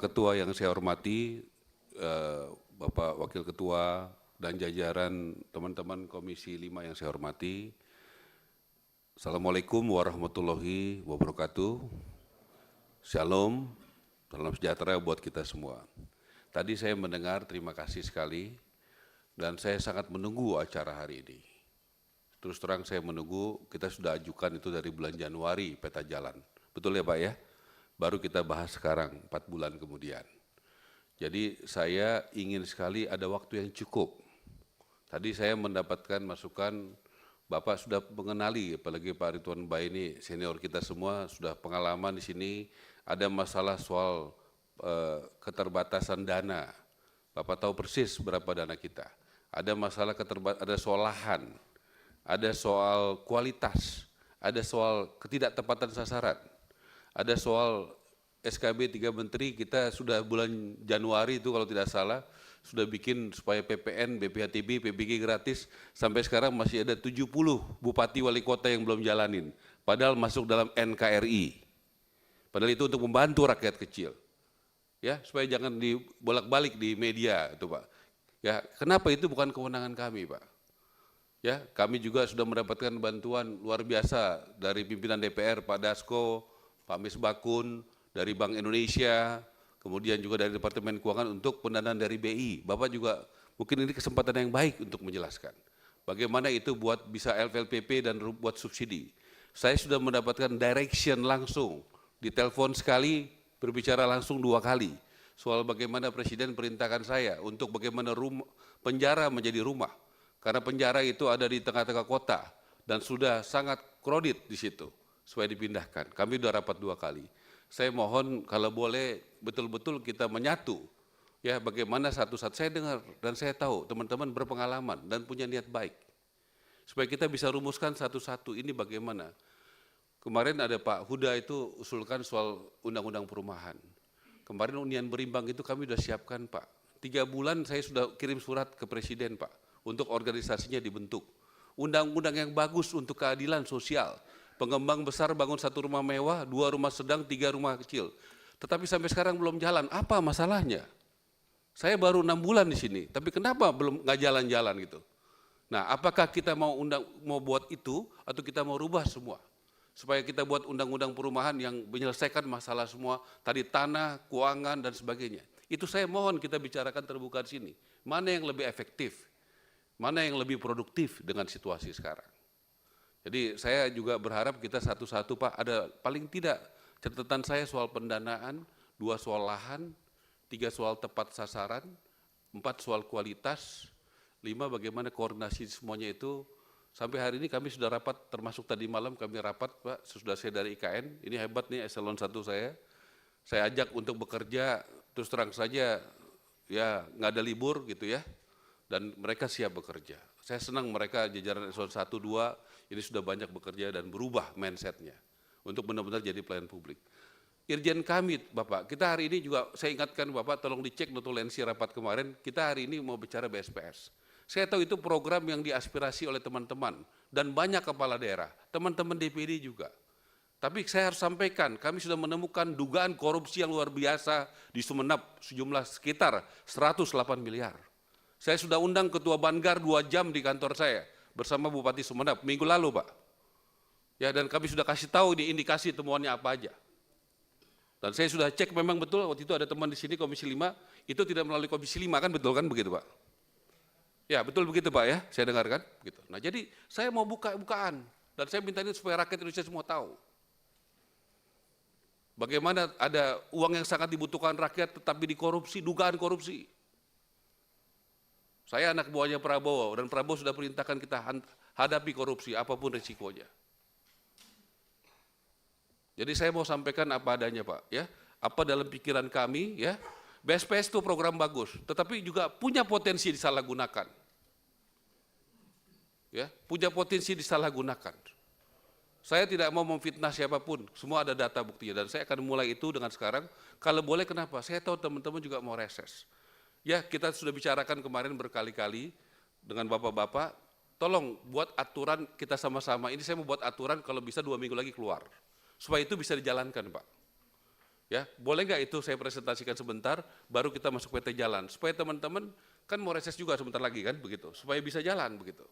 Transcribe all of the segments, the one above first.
Ketua yang saya hormati, Bapak Wakil Ketua dan jajaran teman-teman Komisi 5 yang saya hormati. Assalamualaikum warahmatullahi wabarakatuh. Shalom, salam sejahtera buat kita semua. Tadi saya mendengar, terima kasih sekali, dan saya sangat menunggu acara hari ini. Terus terang saya menunggu, kita sudah ajukan itu dari bulan Januari peta jalan. Betul ya Pak ya? Baru kita bahas sekarang, 4 bulan kemudian. Jadi saya ingin sekali ada waktu yang cukup. Tadi saya mendapatkan masukan, Bapak sudah mengenali, apalagi Pak Ridwan Bae ini senior kita semua, sudah pengalaman di sini, ada masalah soal keterbatasan dana. Bapak tahu persis berapa dana kita. Ada masalah ada soal lahan, ada soal kualitas, ada soal ketidaktepatan sasaran. Ada soal SKB 3 Menteri, kita sudah bulan Januari itu kalau tidak salah, sudah bikin supaya PPN, BPHTB, PBG gratis, sampai sekarang masih ada 70 bupati wali kota yang belum jalanin, padahal masuk dalam NKRI. Padahal itu untuk membantu rakyat kecil. Ya, supaya jangan dibolak-balik di media itu Pak. Ya, kenapa itu bukan kewenangan kami Pak? Ya, kami juga sudah mendapatkan bantuan luar biasa dari pimpinan DPR Pak Dasko, Pak Misbakun, dari Bank Indonesia, kemudian juga dari Departemen Keuangan untuk pendanaan dari BI. Bapak juga mungkin ini kesempatan yang baik untuk menjelaskan bagaimana itu buat bisa LPLPP dan buat subsidi. Saya sudah mendapatkan direction langsung, ditelepon sekali, berbicara langsung 2 kali soal bagaimana Presiden perintahkan saya untuk bagaimana penjara menjadi rumah. Karena penjara itu ada di tengah-tengah kota dan sudah sangat kredit di situ supaya dipindahkan. Kami sudah rapat 2 kali. Saya mohon kalau boleh betul-betul kita menyatu. Ya, bagaimana satu-satu saya dengar dan saya tahu teman-teman berpengalaman dan punya niat baik. Supaya kita bisa rumuskan satu-satu ini bagaimana. Kemarin ada Pak Huda itu usulkan soal undang-undang perumahan. Kemarin Unian Berimbang itu kami sudah siapkan Pak. 3 bulan saya sudah kirim surat ke Presiden Pak untuk organisasinya dibentuk. Undang-undang yang bagus untuk keadilan sosial. Pengembang besar bangun 1 rumah mewah, 2 rumah sedang, 3 rumah kecil. Tetapi sampai sekarang belum jalan. Apa masalahnya? Saya baru 6 bulan di sini, tapi kenapa belum nggak jalan-jalan gitu? Nah, apakah kita mau buat itu atau kita mau rubah semua? Supaya kita buat undang-undang perumahan yang menyelesaikan masalah semua, tadi tanah, keuangan dan sebagainya. Itu saya mohon kita bicarakan terbuka di sini. Mana yang lebih efektif? Mana yang lebih produktif dengan situasi sekarang? Jadi saya juga berharap kita satu-satu Pak, ada paling tidak catatan saya soal pendanaan, 2 soal lahan, 3 soal tepat sasaran, 4 soal kualitas, 5 bagaimana koordinasi semuanya itu. Sampai hari ini kami sudah rapat, termasuk tadi malam kami rapat Pak, sudah saya dari IKN, ini hebat nih eselon 1 saya ajak untuk bekerja, terus terang saja ya nggak ada libur gitu ya, dan mereka siap bekerja. Saya senang mereka jajaran eselon 1, 2, ini sudah banyak bekerja dan berubah mindsetnya untuk benar-benar jadi pelayan publik. Irjen kami Bapak, kita hari ini juga saya ingatkan Bapak tolong dicek notulensi rapat kemarin, kita hari ini mau bicara BSPS. Saya tahu itu program yang diaspirasi oleh teman-teman dan banyak kepala daerah, teman-teman DPD juga. Tapi saya harus sampaikan, kami sudah menemukan dugaan korupsi yang luar biasa di Sumeneb, sejumlah sekitar 108 miliar. Saya sudah undang Ketua Banggar 2 jam di kantor saya bersama Bupati Sumeneb minggu lalu Pak. Ya, dan kami sudah kasih tahu di indikasi temuannya apa aja. Dan saya sudah cek memang betul waktu itu ada teman di sini Komisi 5 itu tidak melalui Komisi 5 kan, betul kan begitu Pak? Ya betul begitu Pak ya, saya dengarkan. Gitu. Nah jadi saya mau bukaan dan saya minta ini supaya rakyat Indonesia semua tahu. Bagaimana ada uang yang sangat dibutuhkan rakyat tetapi dikorupsi, dugaan korupsi. Saya anak buahnya Prabowo dan Prabowo sudah perintahkan kita hadapi korupsi apapun risikonya. Jadi saya mau sampaikan apa adanya Pak ya, apa dalam pikiran kami ya. BSPS itu program bagus, tetapi juga punya potensi disalahgunakan. Ya, punya potensi disalahgunakan. Saya tidak mau memfitnah siapapun, semua ada data buktinya dan saya akan mulai itu dengan sekarang. Kalau boleh kenapa? Saya tahu teman-teman juga mau reses. Ya, kita sudah bicarakan kemarin berkali-kali dengan bapak-bapak, tolong buat aturan kita sama-sama. Ini saya mau buat aturan kalau bisa 2 minggu lagi keluar. Supaya itu bisa dijalankan Pak. Ya, boleh nggak itu saya presentasikan sebentar, baru kita masuk PT Jalan, supaya teman-teman kan mau reses juga sebentar lagi kan, begitu, supaya bisa jalan begitu.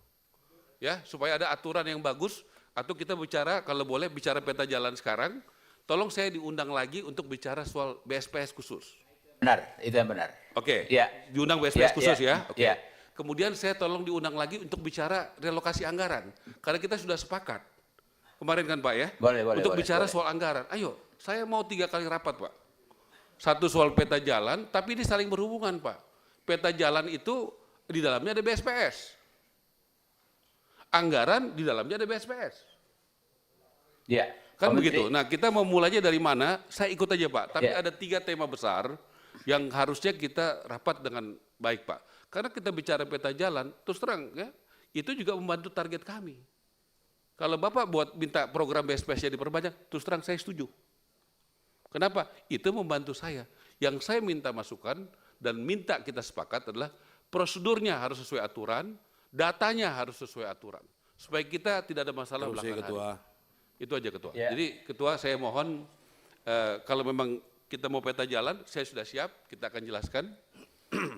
Ya, supaya ada aturan yang bagus, atau kita bicara kalau boleh bicara peta jalan sekarang, tolong saya diundang lagi untuk bicara soal BSPS khusus. Benar, itu yang benar. Oke, Ya. diundang BSPS khusus ya. Oke. Ya. Kemudian saya tolong diundang lagi untuk bicara relokasi anggaran, karena kita sudah sepakat kemarin kan Pak ya, Boleh, untuk bicara boleh. soal anggaran. Ayo, saya mau 3 kali rapat Pak. Satu soal peta jalan, tapi ini saling berhubungan Pak. Peta jalan itu di dalamnya ada BSPS. Anggaran di dalamnya ada BSPS. Ya. Kan Pak begitu. Menteri. Nah kita mau mulainya dari mana? Saya ikut aja Pak. Tapi Ya. ada 3 tema besar yang harusnya kita rapat dengan baik Pak. Karena kita bicara peta jalan, terus terang ya, itu juga membantu target kami. Kalau Bapak buat minta program BSPS-nya diperbanyak, terus terang saya setuju. Kenapa? Itu membantu saya. Yang saya minta masukan dan minta kita sepakat adalah prosedurnya harus sesuai aturan, datanya harus sesuai aturan. Supaya kita tidak ada masalah belakangan hari. Itu aja Ketua. Ya. Jadi Ketua saya mohon, kalau memang kita mau peta jalan, saya sudah siap, kita akan jelaskan.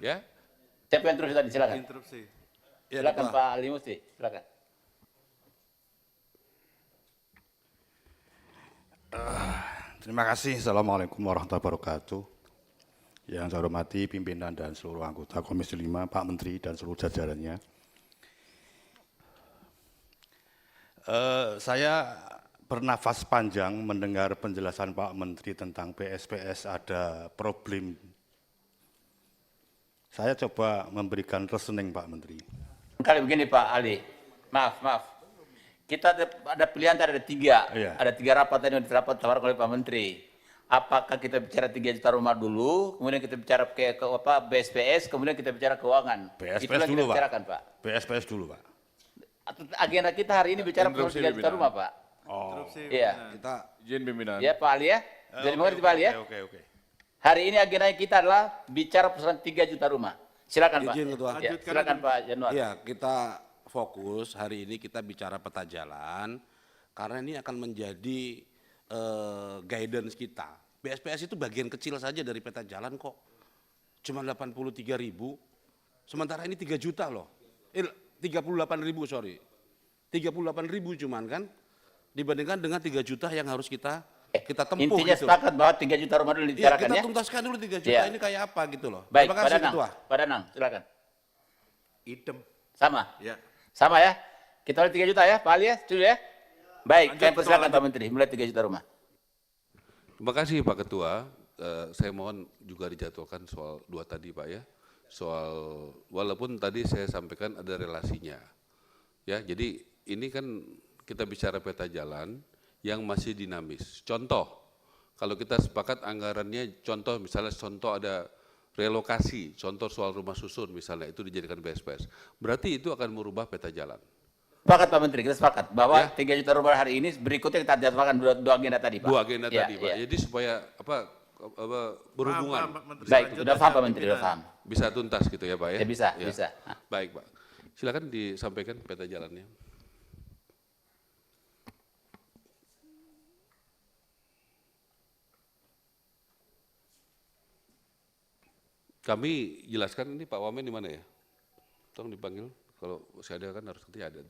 Ya. Siapa yang terus tadi? Silakan. Interupsi. Silakan Pak Ali Musti, silakan. Terima kasih. Assalamualaikum warahmatullahi wabarakatuh. Yang saya hormati pimpinan dan seluruh anggota Komisi 5, Pak Menteri dan seluruh jajarannya. Saya bernafas panjang mendengar penjelasan Pak Menteri tentang BSPS ada problem. Saya coba memberikan reasoning Pak Menteri. Kali begini Pak Ali, maaf. Kita ada pilihan tadi ada 3, Iya. ada 3 rapat tadi yang ditawarkan oleh Pak Menteri. Apakah kita bicara 3 juta rumah dulu, kemudian kita bicara ke apa BSPS, kemudian kita bicara keuangan. BSPS Itulah dulu, kita Pak. bicarakan Pak. BSPS dulu Pak. Agenda kita hari ini bicara Interupsi 3 juta pimpinan. rumah Pak. Oh, Iya. kita Izin pimpinan. Ya Pak Ali ya. Jadi mengerti Pak Ali ya. Oke. Hari ini agenda kita adalah bicara persoalan 3 juta rumah. Silakan Pak. Izin, Ketua. Ya, silakan Pak Januar. Iya, kita fokus hari ini kita bicara peta jalan karena ini akan menjadi guidance kita. BSPS itu bagian kecil saja dari peta jalan kok. Cuma 83.000. Sementara ini 3 juta loh. 38.000 sorry. 38.000 cuman kan dibandingkan dengan 3 juta yang harus kita tempuh. Intinya gitu. sepakat bahwa 3 juta rumah dulu Iya, dibicarakan kita ya. tuntaskan dulu 3 juta Iya. ini kayak apa gitu loh. Baik, Terima Pak kasih Danang. Ketua. Pak Danang, silakan. Idem. Sama? Ya. Sama ya? Kita mulai 3 juta ya, Pak Ali ya? Setuju ya? Baik, Lanjut, kami Ketua, persilakan lanjut. Pak Menteri, mulai 3 juta rumah. Terima kasih Pak Ketua. Saya mohon juga dijadwalkan soal 2 tadi Pak ya. Soal walaupun tadi saya sampaikan ada relasinya. Ya, jadi ini kan kita bicara peta jalan yang masih dinamis. Contoh, kalau kita sepakat anggarannya misalnya ada relokasi, contoh soal rumah susun misalnya itu dijadikan BSPS. Berarti itu akan merubah peta jalan. Sepakat Pak Menteri, kita sepakat bahwa Ya. 3 juta rumah hari ini berikutnya kita jadwalkan 2 agenda tadi Pak. 2 agenda Ya, tadi Pak. ya. Jadi supaya berhubungan. Pak Menteri. Baik, Lanjut, sudah paham Pak lanjut, Menteri, sudah pimpinan. paham. Bisa tuntas gitu ya Pak ya? Ya, bisa. Ah. Baik Pak. Silakan disampaikan peta jalannya. Kami jelaskan ini Pak Wamen di mana ya? Tolong dipanggil, kalau saya ada kan harus nanti ada.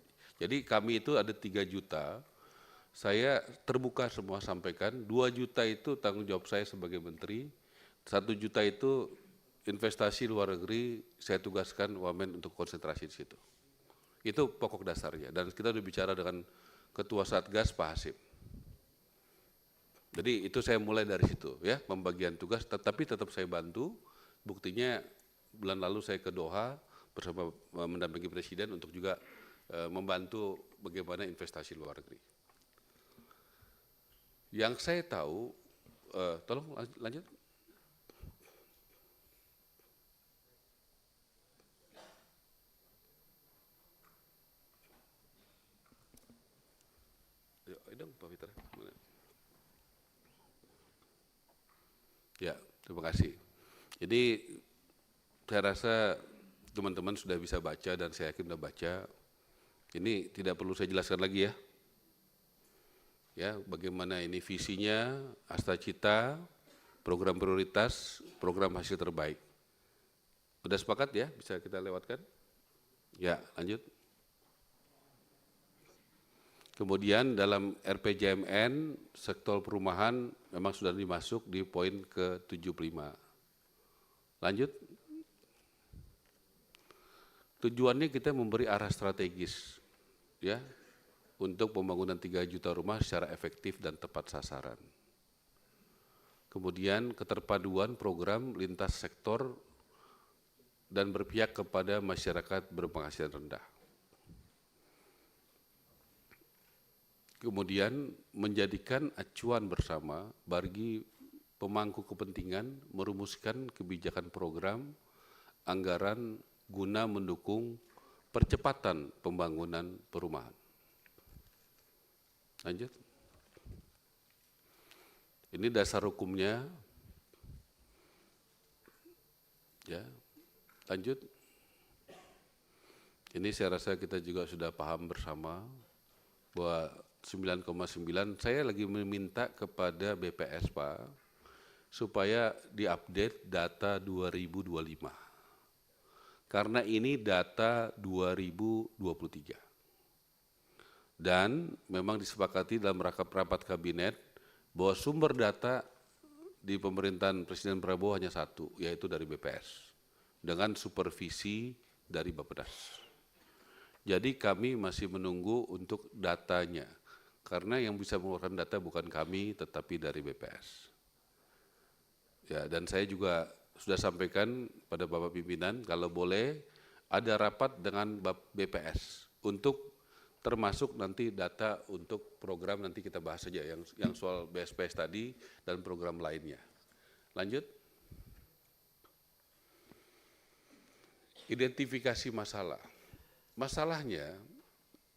Jadi kami itu ada 3 juta, saya terbuka semua sampaikan, 2 juta itu tanggung jawab saya sebagai menteri, 1 juta itu investasi luar negeri, saya tugaskan Wamen untuk konsentrasi di situ. Itu pokok dasarnya, dan kita sudah bicara dengan Ketua Satgas Pak Hasim. Jadi itu saya mulai dari situ ya, pembagian tugas, tetapi tetap saya bantu. Buktinya bulan lalu saya ke Doha bersama mendampingi Presiden untuk juga membantu bagaimana investasi luar negeri. Yang saya tahu, tolong lanjut. Ayo dong Pak Fitra. Ya, terima kasih. Jadi saya rasa teman-teman sudah bisa baca dan saya yakin sudah baca. Ini tidak perlu saya jelaskan lagi ya. Ya, bagaimana ini visinya, asta cita, program prioritas, program hasil terbaik. Sudah sepakat ya? Bisa kita lewatkan? Ya, lanjut. Kemudian dalam RPJMN, sektor perumahan memang sudah dimasuk di poin ke-75. Lanjut. Tujuannya kita memberi arah strategis ya untuk pembangunan 3 juta rumah secara efektif dan tepat sasaran. Kemudian keterpaduan program lintas sektor dan berpihak kepada masyarakat berpenghasilan rendah. Kemudian menjadikan acuan bersama bagi pemangku kepentingan merumuskan kebijakan program, anggaran guna mendukung percepatan pembangunan perumahan. Lanjut. Ini dasar hukumnya. Ya, lanjut. Ini saya rasa kita juga sudah paham bersama bahwa 9,9, saya lagi meminta kepada BPS Pak, supaya diupdate data 2025. Karena ini data 2023. Dan memang disepakati dalam rapat kabinet bahwa sumber data di pemerintahan Presiden Prabowo hanya satu, yaitu dari BPS, dengan supervisi dari Bappedas. Jadi kami masih menunggu untuk datanya, karena yang bisa mengeluarkan data bukan kami, tetapi dari BPS. Ya, dan saya juga sudah sampaikan pada Bapak Pimpinan, kalau boleh ada rapat dengan BPS untuk termasuk nanti data untuk program, nanti kita bahas saja yang soal BSPS tadi dan program lainnya. Lanjut. Identifikasi masalah. Masalahnya,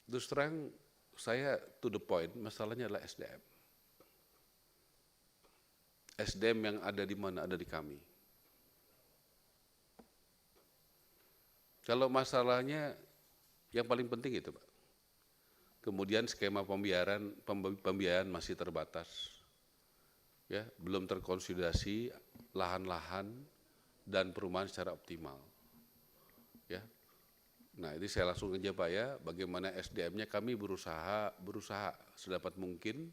terus terang saya to the point, masalahnya adalah SDM. SDM yang ada di mana? Ada di kami. Kalau masalahnya yang paling penting itu Pak. Kemudian skema pembiayaan masih terbatas. Ya, belum terkonsolidasi lahan-lahan dan perumahan secara optimal. Ya. Nah, ini saya langsung aja Pak ya, bagaimana SDM-nya kami berusaha sedapat mungkin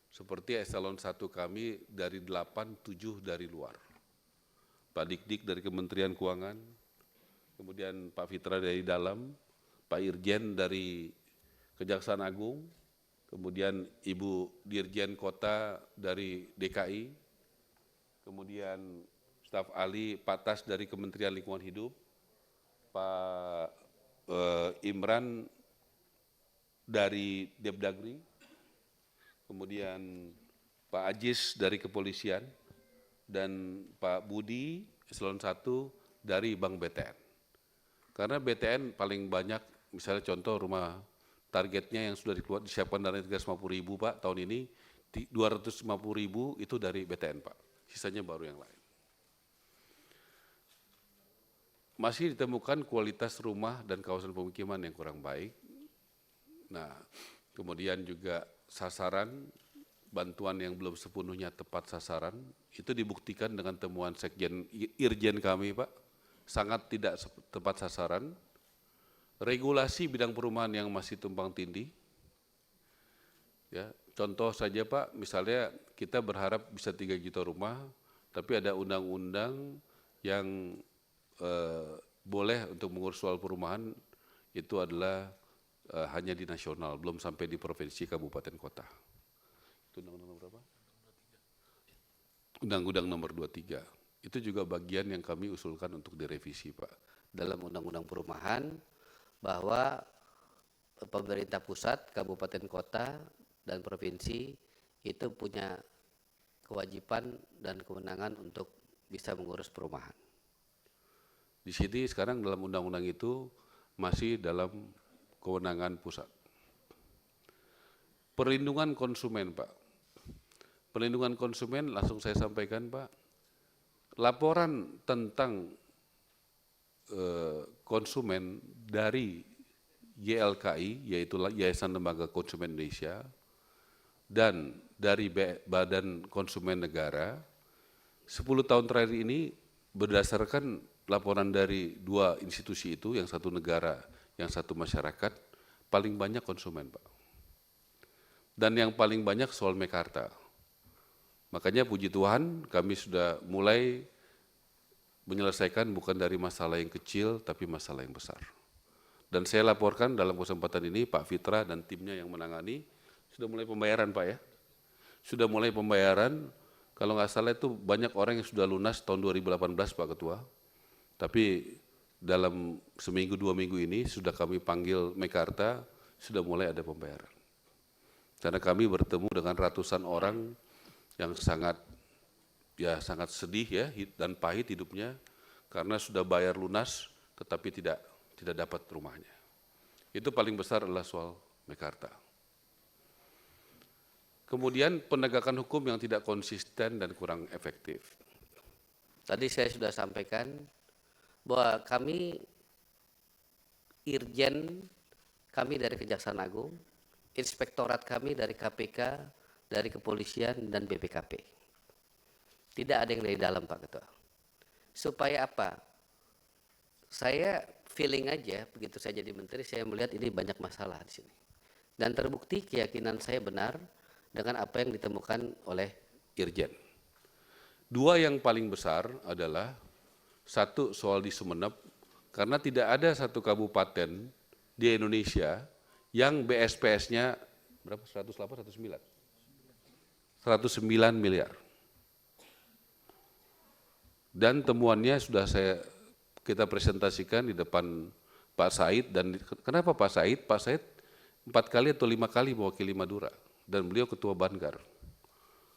seperti eselon 1 kami dari 8, 7 dari luar. Pak Dik dari Kementerian Keuangan, kemudian Pak Fitra dari dalam, Pak Irjen dari Kejaksaan Agung, kemudian Ibu Dirjen Kota dari DKI, kemudian staf ahli Pak Tas dari Kementerian Lingkungan Hidup, Pak Imran dari Depdagri, kemudian Pak Ajis dari Kepolisian, dan Pak Budi eselon 1 dari Bank BTN. Karena BTN paling banyak, misalnya contoh rumah targetnya yang sudah disiapkan dari 350.000 Pak tahun ini, 250.000 itu dari BTN Pak, sisanya baru yang lain. Masih ditemukan kualitas rumah dan kawasan pemukiman yang kurang baik. Nah, kemudian juga sasaran bantuan yang belum sepenuhnya tepat sasaran, itu dibuktikan dengan temuan Sekjen Irjen kami Pak, sangat tidak tepat sasaran. Regulasi bidang perumahan yang masih tumpang tindih. Ya, contoh saja Pak, misalnya kita berharap bisa 3 juta rumah, tapi ada undang-undang yang boleh untuk mengurus soal perumahan itu adalah hanya di nasional, belum sampai di provinsi, kabupaten, kota. Itu undang-undang nomor berapa? Undang-undang nomor 23. Itu juga bagian yang kami usulkan untuk direvisi Pak. Dalam undang-undang perumahan bahwa pemerintah pusat, kabupaten, kota, dan provinsi itu punya kewajiban dan kewenangan untuk bisa mengurus perumahan. Di sini sekarang dalam undang-undang itu masih dalam kewenangan pusat. Perlindungan konsumen Pak. Perlindungan konsumen langsung saya sampaikan Pak. Laporan tentang konsumen dari YLKI, yaitu Yayasan Lembaga Konsumen Indonesia, dan dari Badan Konsumen Negara, 10 tahun terakhir ini berdasarkan laporan dari dua institusi itu, yang satu negara, yang satu masyarakat, paling banyak konsumen, Pak. Dan yang paling banyak soal mekarta. Makanya puji Tuhan kami sudah mulai menyelesaikan bukan dari masalah yang kecil, tapi masalah yang besar. Dan saya laporkan dalam kesempatan ini Pak Fitra dan timnya yang menangani, sudah mulai pembayaran Pak ya. Sudah mulai pembayaran, kalau nggak salah itu banyak orang yang sudah lunas tahun 2018 Pak Ketua. Tapi dalam seminggu 2 minggu ini sudah kami panggil Mekarta, sudah mulai ada pembayaran. Karena kami bertemu dengan ratusan orang yang sangat sedih ya dan pahit hidupnya karena sudah bayar lunas tetapi tidak dapat rumahnya. Itu paling besar adalah soal Mekarta. Kemudian penegakan hukum yang tidak konsisten dan kurang efektif. Tadi saya sudah sampaikan bahwa kami Irjen kami dari Kejaksaan Agung, inspektorat kami dari KPK, dari Kepolisian dan BPKP. Tidak ada yang dari dalam Pak Ketua. Supaya apa? Saya feeling aja begitu saya jadi menteri, saya melihat ini banyak masalah di sini. Dan terbukti keyakinan saya benar dengan apa yang ditemukan oleh Irjen. Dua yang paling besar adalah satu soal di Sumeneb, karena tidak ada satu kabupaten di Indonesia yang BSPS-nya berapa? 108, 109? 109 miliar. Dan temuannya sudah kita presentasikan di depan Pak Said. Dan kenapa Pak Said? Pak Said 4 kali atau 5 kali mewakili Madura dan beliau ketua Banggar.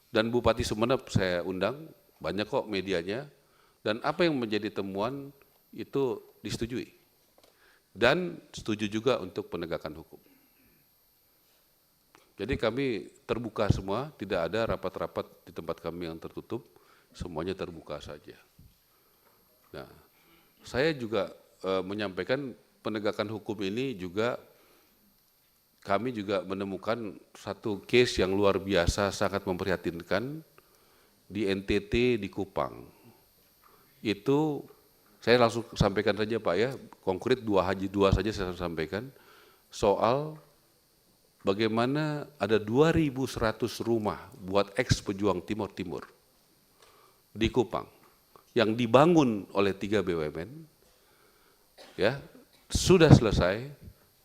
Dan Bupati Sumeneb saya undang, banyak kok medianya, dan apa yang menjadi temuan itu disetujui. Dan setuju juga untuk penegakan hukum. Jadi kami terbuka semua, tidak ada rapat-rapat di tempat kami yang tertutup, semuanya terbuka saja. Nah, saya juga menyampaikan penegakan hukum ini juga, kami juga menemukan satu case yang luar biasa sangat memprihatinkan di NTT di Kupang. Itu saya langsung sampaikan saja Pak ya, konkret dua saja saya sampaikan, soal bagaimana ada 2.100 rumah buat ex-pejuang Timur Timur di Kupang yang dibangun oleh 3 BUMN, ya sudah selesai,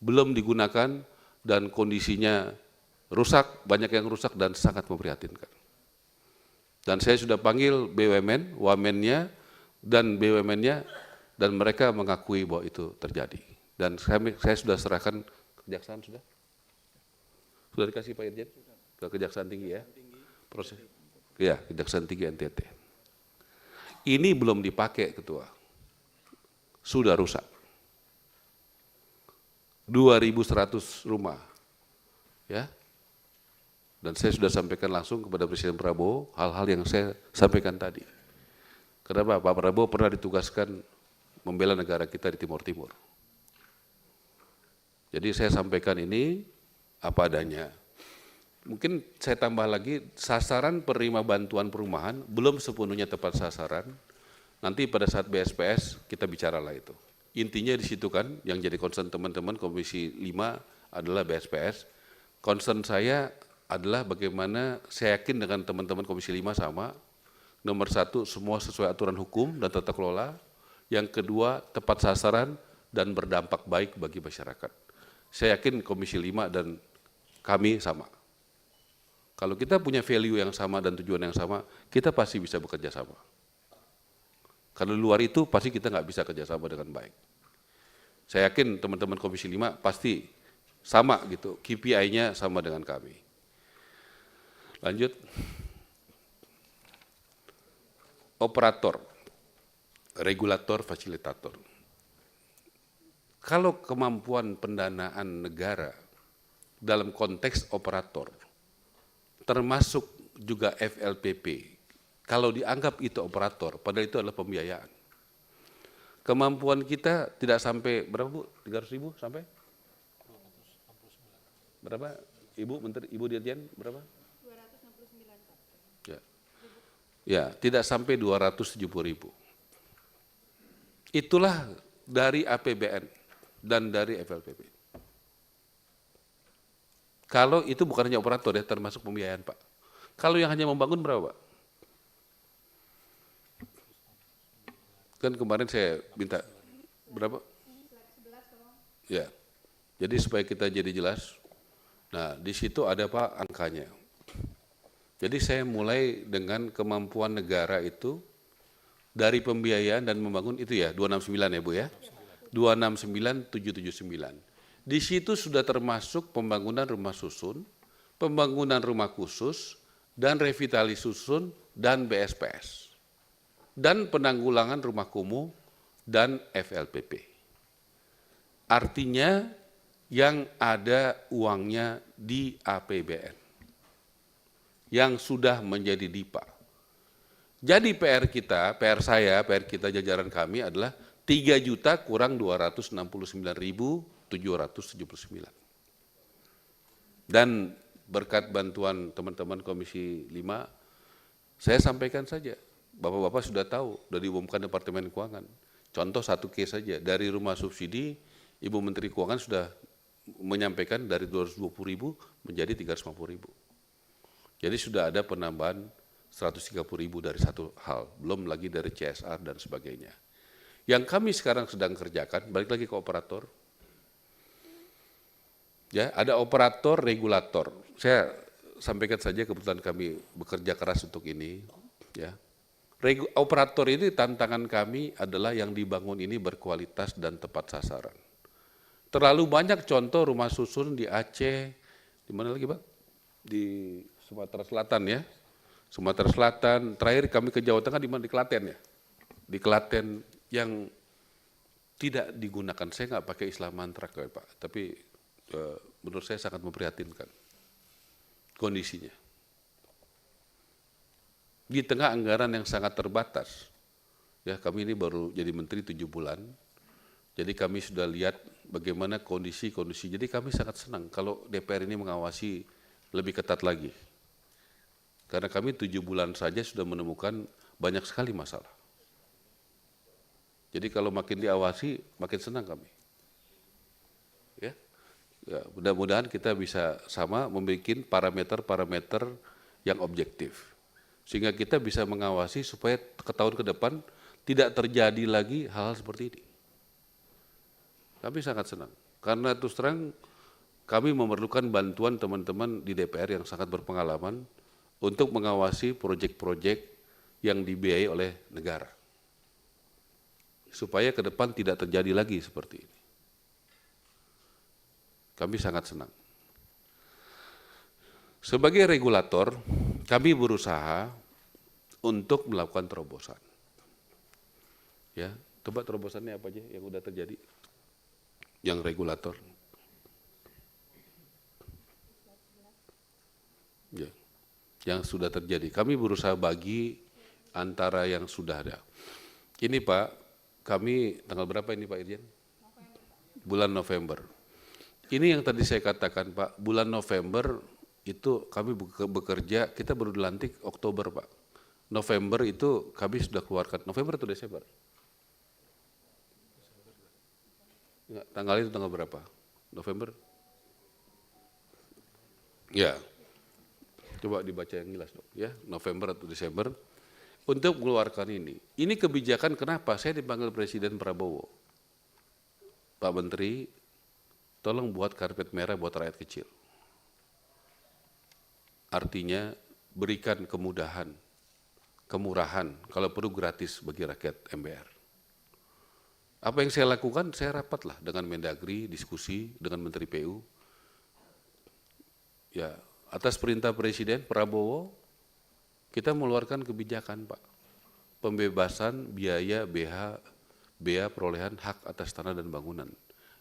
belum digunakan dan kondisinya rusak, banyak yang rusak dan sangat memprihatinkan. Dan saya sudah panggil BUMN, wamennya dan BUMN-nya, dan mereka mengakui bahwa itu terjadi. Dan saya sudah serahkan kejaksaan sudah. Sudah dikasih Pak Irjen ke Kejaksaan Tinggi ya? Proses. Ya, Kejaksaan Tinggi NTT. Ini belum dipakai Ketua. Sudah rusak. 2.100 rumah. Ya. Dan saya sudah sampaikan langsung kepada Presiden Prabowo hal-hal yang saya sampaikan tadi. Kenapa? Pak Prabowo pernah ditugaskan membela negara kita di Timur Timur. Jadi saya sampaikan ini apa adanya. Mungkin saya tambah lagi, sasaran penerima bantuan perumahan belum sepenuhnya tepat sasaran. Nanti pada saat BSPS kita bicaralah itu. Intinya di situ kan yang jadi concern teman-teman Komisi 5 adalah BSPS. Concern saya adalah bagaimana saya yakin dengan teman-teman Komisi 5 sama. Nomor 1, semua sesuai aturan hukum dan tata kelola. Yang kedua, tepat sasaran dan berdampak baik bagi masyarakat. Saya yakin Komisi 5 dan kami sama. Kalau kita punya value yang sama dan tujuan yang sama, kita pasti bisa bekerja sama. Kalau luar itu pasti kita nggak bisa kerjasama dengan baik. Saya yakin teman-teman Komisi 5 pasti sama gitu, KPI-nya sama dengan kami. Lanjut. Operator, regulator, fasilitator. Kalau kemampuan pendanaan negara dalam konteks operator, termasuk juga FLPP, kalau dianggap itu operator, padahal itu adalah pembiayaan. Kemampuan kita tidak sampai, berapa Bu? 300.000 sampai? Berapa? Ibu Menteri, Ibu Dirjen, berapa? 269 Pak. Ya. Ya, tidak sampai 270.000. Itulah dari APBN dan dari FLPP. Kalau itu bukan hanya operator ya, termasuk pembiayaan Pak. Kalau yang hanya membangun berapa Pak? Kan kemarin saya minta berapa? Ya, jadi supaya kita jadi jelas. Nah, di situ ada Pak angkanya. Jadi saya mulai dengan kemampuan negara itu dari pembiayaan dan membangun itu ya 269 ya Bu ya. 269779. Di situ sudah termasuk pembangunan rumah susun, pembangunan rumah khusus dan revitalisasi susun dan BSPS. Dan penanggulangan rumah kumuh dan FLPP. Artinya yang ada uangnya di APBN. Yang sudah menjadi DIPA. Jadi PR kita, PR saya, PR kita jajaran kami adalah 3 juta kurang 269.779. Dan berkat bantuan teman-teman Komisi 5, saya sampaikan saja, Bapak-Bapak sudah tahu, sudah diumumkan Departemen Keuangan. Contoh satu case saja, dari rumah subsidi, Ibu Menteri Keuangan sudah menyampaikan dari 220.000 menjadi 350.000. Jadi sudah ada penambahan 130.000 dari satu hal, belum lagi dari CSR dan sebagainya. Yang kami sekarang sedang kerjakan, balik lagi ke operator. Ya, ada operator, regulator. Saya sampaikan saja kebetulan kami bekerja keras untuk ini. Ya, operator ini tantangan kami adalah yang dibangun ini berkualitas dan tepat sasaran. Terlalu banyak contoh rumah susun di Aceh, di mana lagi Pak? Di Sumatera Selatan ya, Sumatera Selatan. Terakhir kami ke Jawa Tengah di mana? Di Klaten ya, di Klaten yang tidak digunakan. Saya nggak pakai istilah mantra ya Pak, tapi menurut saya sangat memprihatinkan kondisinya. Di tengah anggaran yang sangat terbatas, ya kami ini baru jadi menteri 7 bulan, jadi kami sudah lihat bagaimana kondisi-kondisi. Jadi kami sangat senang kalau DPR ini mengawasi lebih ketat lagi. Karena kami 7 bulan saja sudah menemukan banyak sekali masalah. Jadi kalau makin diawasi, makin senang kami. Ya, mudah-mudahan kita bisa sama membuat parameter-parameter yang objektif. Sehingga kita bisa mengawasi supaya ke tahun ke depan tidak terjadi lagi hal-hal seperti ini. Kami sangat senang. Karena terus terang kami memerlukan bantuan teman-teman di DPR yang sangat berpengalaman untuk mengawasi proyek-proyek yang dibiayai oleh negara. Supaya ke depan tidak terjadi lagi seperti ini. Kami sangat senang. Sebagai regulator, kami berusaha untuk melakukan terobosan. Ya, coba terobosannya apa aja yang udah terjadi? Yang regulator. Ya, yang sudah terjadi. Kami berusaha bagi antara yang sudah ada. Ini Pak, kami tanggal berapa ini Pak Irjen? Bulan November. Ini yang tadi saya katakan Pak, bulan November itu kami bekerja, kita baru dilantik Oktober Pak. November itu kami sudah keluarkan, November atau Desember? Enggak, tanggal itu tanggal berapa? November? Ya, coba dibaca yang jelas dong ya, November atau Desember untuk mengeluarkan ini. Ini kebijakan kenapa saya dipanggil Presiden Prabowo. Pak Menteri, tolong buat karpet merah buat rakyat kecil. Artinya berikan kemudahan, kemurahan, kalau perlu gratis bagi rakyat MBR. Apa yang saya lakukan, saya rapatlah dengan Mendagri, diskusi dengan Menteri PU. Ya, atas perintah Presiden Prabowo, kita mengeluarkan kebijakan Pak. Pembebasan biaya bea perolehan hak atas tanah dan bangunan,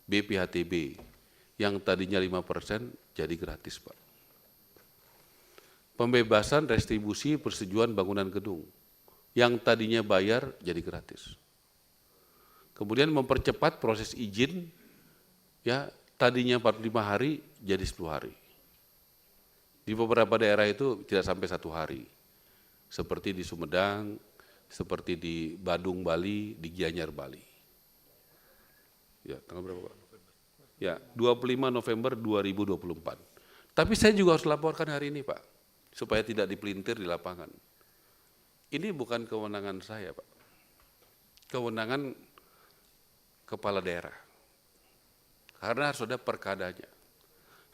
BPHTB, yang tadinya 5% jadi gratis Pak. Pembebasan restribusi persetujuan bangunan gedung, yang tadinya bayar jadi gratis. Kemudian mempercepat proses izin, ya tadinya 45 hari jadi 10 hari. Di beberapa daerah itu tidak sampai 1 hari. seperti di Sumedang, seperti di Badung, Bali, di Gianyar, Bali. Ya, tanggal berapa Pak? Ya, 25 November 2024. Tapi saya juga harus laporkan hari ini Pak, supaya tidak dipelintir di lapangan. Ini bukan kewenangan saya Pak, kewenangan kepala daerah. Karena harus ada perkadanya.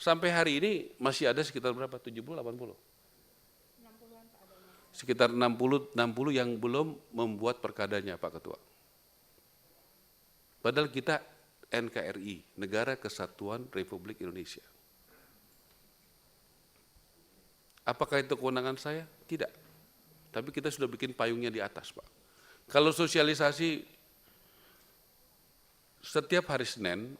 Sampai hari ini masih ada sekitar berapa? 70, 80? Sekitar 60 yang belum membuat perkadanya Pak Ketua. Padahal kita NKRI, Negara Kesatuan Republik Indonesia. Apakah itu kewenangan saya? Tidak. Tapi kita sudah bikin payungnya di atas Pak. Kalau sosialisasi setiap hari Senin,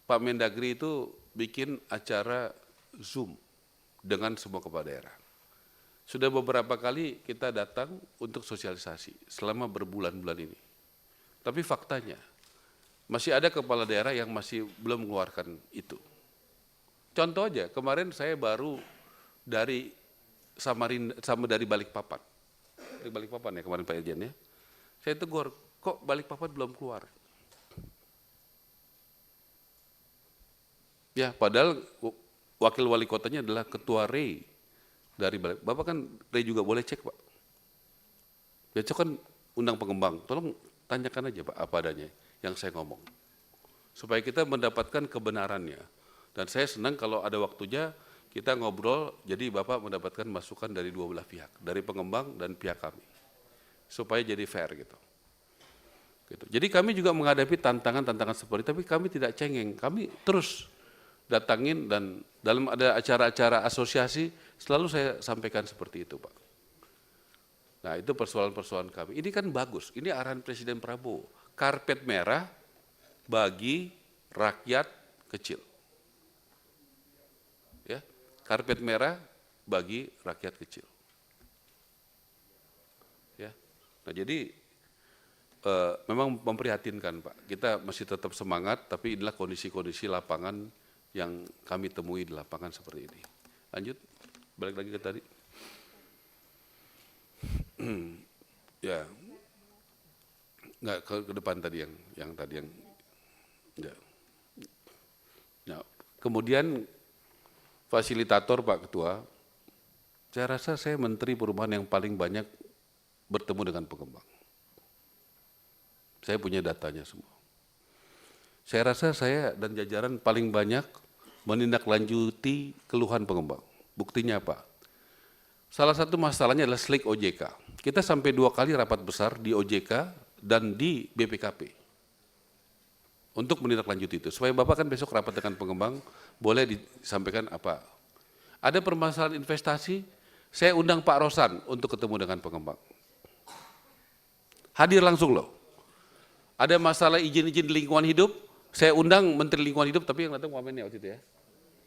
Pak Mendagri itu bikin acara Zoom dengan semua kepala daerah. Sudah beberapa kali kita datang untuk sosialisasi selama berbulan-bulan ini. Tapi faktanya, masih ada kepala daerah yang masih belum mengeluarkan itu. Contoh aja, kemarin saya baru dari dari Balikpapan. Dari Balikpapan ya kemarin Pak Irjen ya. Saya tegur, kok Balikpapan belum keluar? Ya, padahal wakil wali kotanya adalah Ketua REI dari Balik. Bapak kan REI juga boleh cek Pak. Besok kan undang pengembang, tolong tanyakan aja Pak apa adanya yang saya ngomong. Supaya kita mendapatkan kebenarannya. Dan saya senang kalau ada waktunya kita ngobrol, jadi Bapak mendapatkan masukan dari dua belah pihak, dari pengembang dan pihak kami. Supaya jadi fair gitu. Jadi kami juga menghadapi tantangan-tantangan seperti itu, tapi kami tidak cengeng, kami terus datangin dan dalam ada acara-acara asosiasi selalu saya sampaikan seperti itu Pak. Nah itu persoalan-persoalan kami. Ini kan bagus, ini arahan Presiden Prabowo. Karpet merah bagi rakyat kecil. Ya, karpet merah bagi rakyat kecil. Ya. Nah, jadi memang memprihatinkan Pak. Kita masih tetap semangat, tapi inilah kondisi-kondisi lapangan yang kami temui di lapangan seperti ini. Lanjut, balik lagi ke tadi. Ya, nggak ke depan tadi yang tadi yang. Ya. Nah, kemudian fasilitator Pak Ketua, saya rasa saya Menteri Perumahan yang paling banyak bertemu dengan pengembang. Saya punya datanya semua. Saya rasa saya dan jajaran paling banyak menindaklanjuti keluhan pengembang. Buktinya apa? Salah satu masalahnya adalah slik OJK. Kita sampai 2 kali rapat besar di OJK dan di BPKP. Untuk menindaklanjuti itu, supaya Bapak kan besok rapat dengan pengembang, boleh disampaikan apa. Ada permasalahan investasi, saya undang Pak Rosan untuk ketemu dengan pengembang. Hadir langsung loh. Ada masalah izin-izin lingkungan hidup, saya undang Menteri Lingkungan Hidup, tapi yang datang Wamennya waktu itu ya,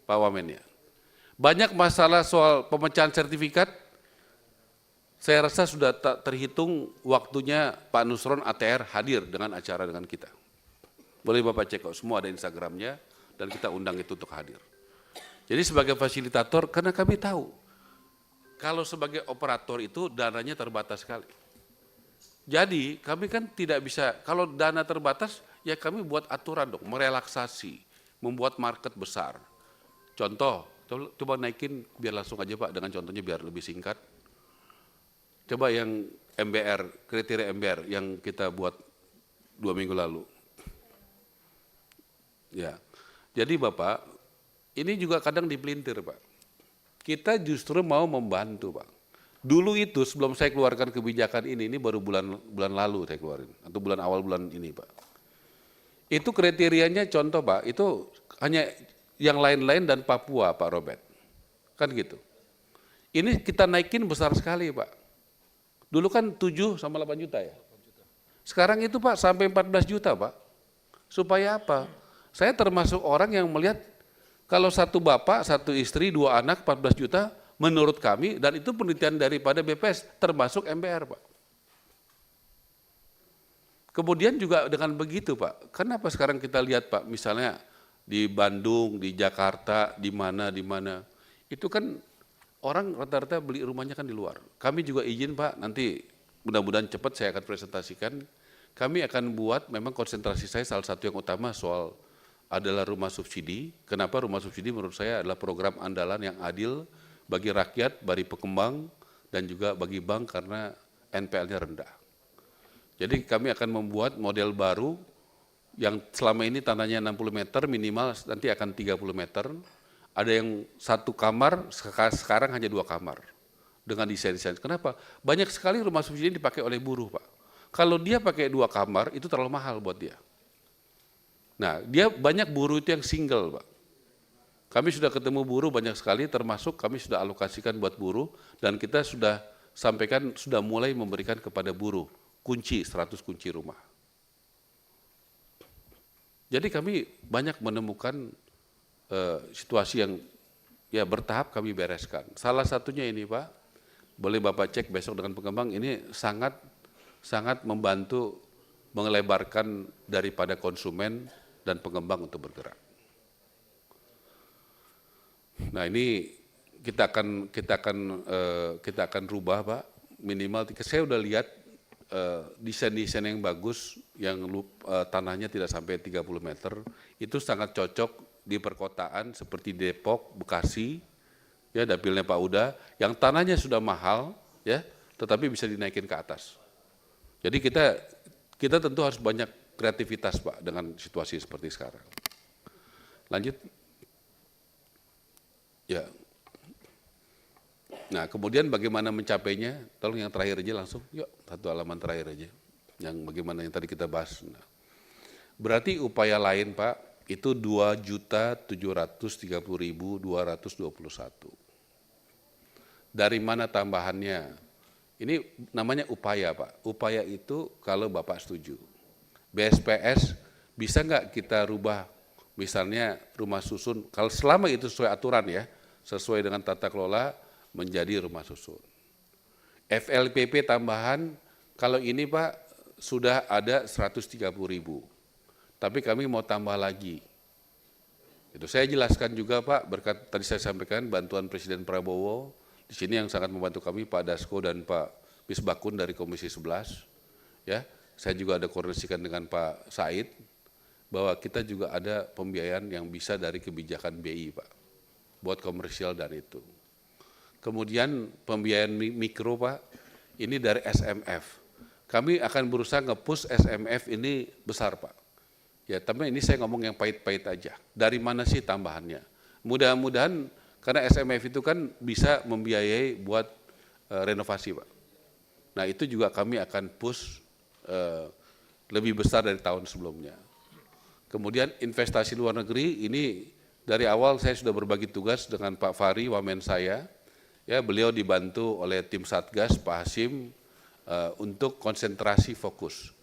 Pak Wamennya. Banyak masalah soal pemecahan sertifikat, saya rasa sudah terhitung waktunya Pak Nusron ATR hadir dengan acara dengan kita. Boleh Bapak cek kok, semua ada Instagramnya dan kita undang itu untuk hadir. Jadi sebagai fasilitator, karena kami tahu, kalau sebagai operator itu dananya terbatas sekali. Jadi kami kan tidak bisa, kalau dana terbatas, ya kami buat aturan dong, merelaksasi, membuat market besar. Contoh, coba naikin biar langsung aja Pak, dengan contohnya biar lebih singkat. Coba yang MBR, kriteria MBR yang kita buat 2 minggu lalu. Ya, jadi Bapak, ini juga kadang dipelintir Pak. Kita justru mau membantu Pak. Dulu itu sebelum saya keluarkan kebijakan ini baru bulan lalu saya keluarin, atau awal bulan ini Pak. Itu kriterianya contoh Pak, itu hanya yang lain-lain dan Papua Pak Robert. Kan gitu. Ini kita naikin besar sekali Pak. Dulu kan 7 sama 8 juta ya. Sekarang itu Pak sampai 14 juta Pak. Supaya apa? Saya termasuk orang yang melihat kalau satu bapak, satu istri, 2 anak, 14 juta, menurut kami, dan itu penelitian daripada BPS, termasuk MBR Pak. Kemudian juga dengan begitu Pak, kenapa sekarang kita lihat Pak, misalnya di Bandung, di Jakarta, di mana, itu kan orang rata-rata beli rumahnya kan di luar. Kami juga izin Pak, nanti mudah-mudahan cepat saya akan presentasikan. Kami akan buat, memang konsentrasi saya salah satu yang utama soal adalah rumah subsidi. Kenapa rumah subsidi menurut saya adalah program andalan yang adil bagi rakyat, bagi pengembang, dan juga bagi bank karena NPL-nya rendah. Jadi kami akan membuat model baru yang selama ini tanahnya 60 meter minimal nanti akan 30 meter. Ada yang satu kamar, sekarang hanya 2 kamar dengan desain-desain. Kenapa? Banyak sekali rumah subsidi dipakai oleh buruh, Pak. Kalau dia pakai 2 kamar, itu terlalu mahal buat dia. Nah, dia banyak buruh itu yang single, Pak. Kami sudah ketemu buruh banyak sekali, termasuk kami sudah alokasikan buat buruh, dan kita sudah sampaikan, sudah mulai memberikan kepada buruh kunci, 100 kunci rumah. Jadi kami banyak menemukan situasi yang ya bertahap kami bereskan. Salah satunya ini Pak, boleh Bapak cek besok dengan pengembang, ini sangat membantu melebarkan daripada konsumen dan pengembang untuk bergerak. Nah ini kita akan rubah Pak, minimal saya udah lihat desain-desain yang bagus yang tanahnya tidak sampai 30 meter itu sangat cocok di perkotaan seperti Depok, Bekasi, ya dapilnya Pak Uda, yang tanahnya sudah mahal, ya, tetapi bisa dinaikin ke atas. Jadi kita tentu harus banyak kreativitas Pak dengan situasi seperti sekarang. Lanjut. Ya. Nah, kemudian bagaimana mencapainya? Tolong yang terakhir aja langsung. Yuk, satu halaman terakhir aja. Yang bagaimana yang tadi kita bahas. Nah, berarti upaya lain Pak, itu 2.730.221. Dari mana tambahannya? Ini namanya upaya Pak. Upaya itu kalau Bapak setuju. BSPS bisa nggak kita rubah misalnya rumah susun, kalau selama itu sesuai aturan ya, sesuai dengan tata kelola menjadi rumah susun. FLPP tambahan, kalau ini Pak sudah ada 130.000. Tapi kami mau tambah lagi. Itu saya jelaskan juga Pak, berkat tadi saya sampaikan bantuan Presiden Prabowo, di sini yang sangat membantu kami Pak Dasko dan Pak Misbakun dari Komisi 11. Ya, saya juga ada koordinasikan dengan Pak Said bahwa kita juga ada pembiayaan yang bisa dari kebijakan BI Pak, buat komersial dan itu. Kemudian pembiayaan mikro Pak, ini dari SMF. Kami akan berusaha nge-push SMF ini besar Pak. Ya, tapi ini saya ngomong yang pahit-pahit aja. Dari mana sih tambahannya? Mudah-mudahan karena SMF itu kan bisa membiayai buat renovasi Pak. Nah itu juga kami akan push lebih besar dari tahun sebelumnya. Kemudian investasi luar negeri ini dari awal saya sudah berbagi tugas dengan Pak Fahri, wamen saya. Ya, beliau dibantu oleh tim Satgas, Pak Hasim, untuk konsentrasi fokus.